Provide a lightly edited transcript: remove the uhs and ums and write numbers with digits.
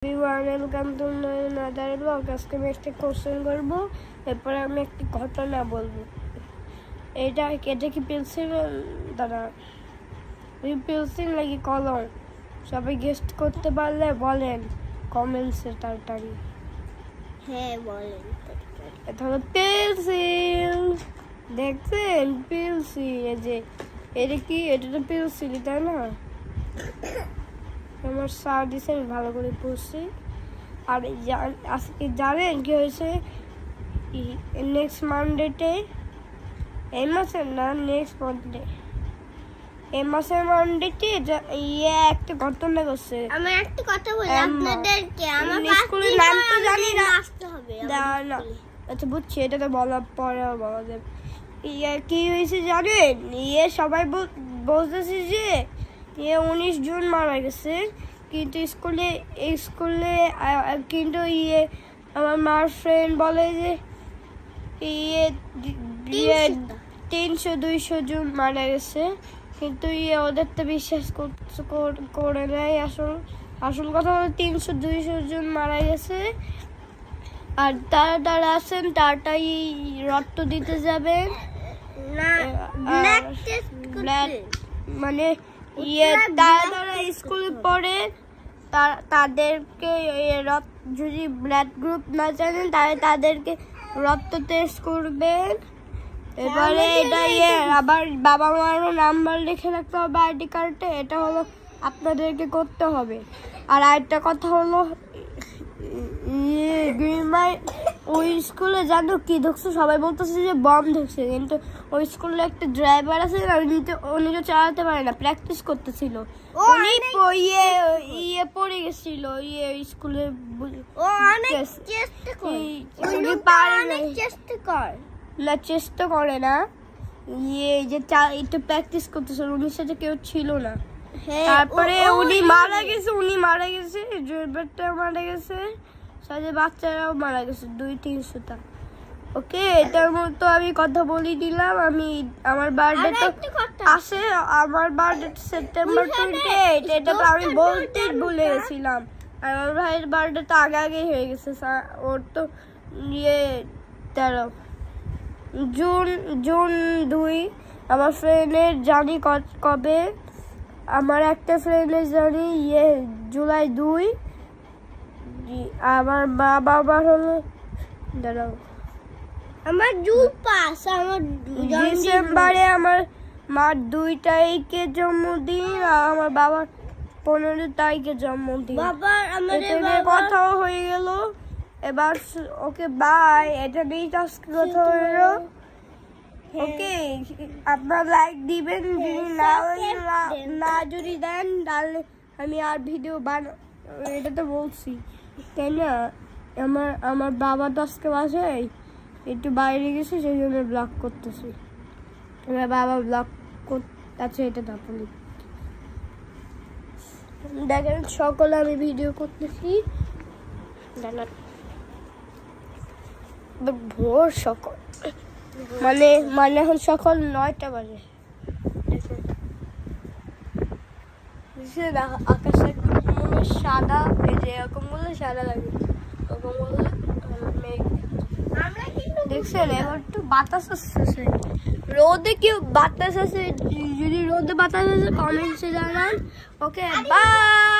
Welcome to another blog. আজকে আমি একটা কোশ্চেন করবো, এরপরে আমি একটি ঘটনা বলবো। এটা কি পেন্সিল দাদা, পেন্সিল নাকি কলম? সবাই গেস্ট করতে পারলে বলেন কমেন্টসে তাড়াতাড়ি। হ্যাঁ বলেন। এটা হলো পেন্সিল, দেখছেন পেন্সিল? এই যে এটা কি, এটা তো পেন্সিল তাই না? আমার স্যার দিছে, আমি ভালো করে পড়ছি। আর আজকে জানেন কি হয়েছে? নেক্সট মানডেতে, এই মাসের না, নেক্সট মানডে, এই মাসের মানডেতে একটা ঘটনা করছে। আমি একটা কথা বলি আপনাদেরকে, আমার স্কুলের নাম তো জানি না, আসতে হবে না। আচ্ছা বুঝছি, এটা তো বলার পরে বলা যাবে। কি হয়েছে জানেন? সবাই বলতেছে যে 19 জুন মারা গেছে, কিন্তু স্কুলে কিন্তু আমার মার ফ্রেন্ড বলে যে 300-200 জন মারা গেছে, কিন্তু ওদের তো বিশ্বাস করে নেয়। আসল কথা হলো 300-200 জন মারা গেছে। আর তারা আছেন, তারাই রক্ত দিতে যাবেন মানে তারা স্কুলে পড়ে, তাদেরকে যদি ব্লাড গ্রুপ না জানেন তাহলে তাদেরকে রক্ত টেস্ট করবেন। এবারে এটা আবার বাবা মারও নাম্বার লিখে রাখতে হবে আইডি কার্ডে, এটা হলো আপনাদেরকে করতে হবে। আর আরেকটা কথা হলো, ওই স্কুলে জানো কি ঢুকছে? সবাই বলতেছে যে বম ঢুকছে, কিন্তু ওই স্কুলে একটা ড্রাইভার আছে, উনি তো চালাতে পারে না, প্র্যাকটিস করতেছিল, উনি পড়ে গেছিল স্কুলে। চেষ্টা করে না, যে একটু প্র্যাকটিস করতেছিল, উনির সাথে কেউ ছিল না। তারপরে উনি মারা গেছে, ড্রাইভারটা মারা গেছে, সাথে বাচ্চারাও মারা গেছে 200-300টা। ওকে, এটার মতো আমি কথা বলে দিলাম। আমার বার্থডে তো আসে, আমার বার্থডে সেপ্টেম্বর 28, এটা তো আমি বলতে ভুলে গেছিলাম। আর আমার ভাইয়ের বার্থডে তো আগেই হয়ে গেছে, ওর তো 13 জুন 2। আমার ফ্রেন্ডের জানি কবে, আমার একটা ফ্রেন্ডের জানি জুলাই 2। আমার মা বাবার হলো দাঁড়াও, আমার জুন 5, আমার ডিসেম্বরে আমার মার 2 তারিখে জন্মদিন, আর আমার বাবার 15 তারিখে জন্মদিন। কথাও হয়ে গেল। এবার ওকে বাই, এটা নিয়ে আজকে কথা হলো। ওকে, আপনার লাইক দিবেন, যদি দেন তাহলে আমি আর ভিডিও এটা তো বলছি তাই না। আমার বাবা তো আজকে বাসায় একটু বাইরে গেছে, সেই জন্য ব্লগ করতেছি। আমার বাবা ব্লগ আছে, এটা তারপরে দেখেন সকলে আমি ভিডিও করতেছি। ভোর সকাল মানে এখন সকাল 9টা বাজে। আকাশে সাদা, এই যে এরকম বললে সাদা লাগে, ওরকম বললে মেঘ। দেখছেন এবার একটু বাতাস আসছে, রোদে কি বাতাস আছে? যদি রোদে বাতাস আছে কমেন্টসে জানান। Okay bye.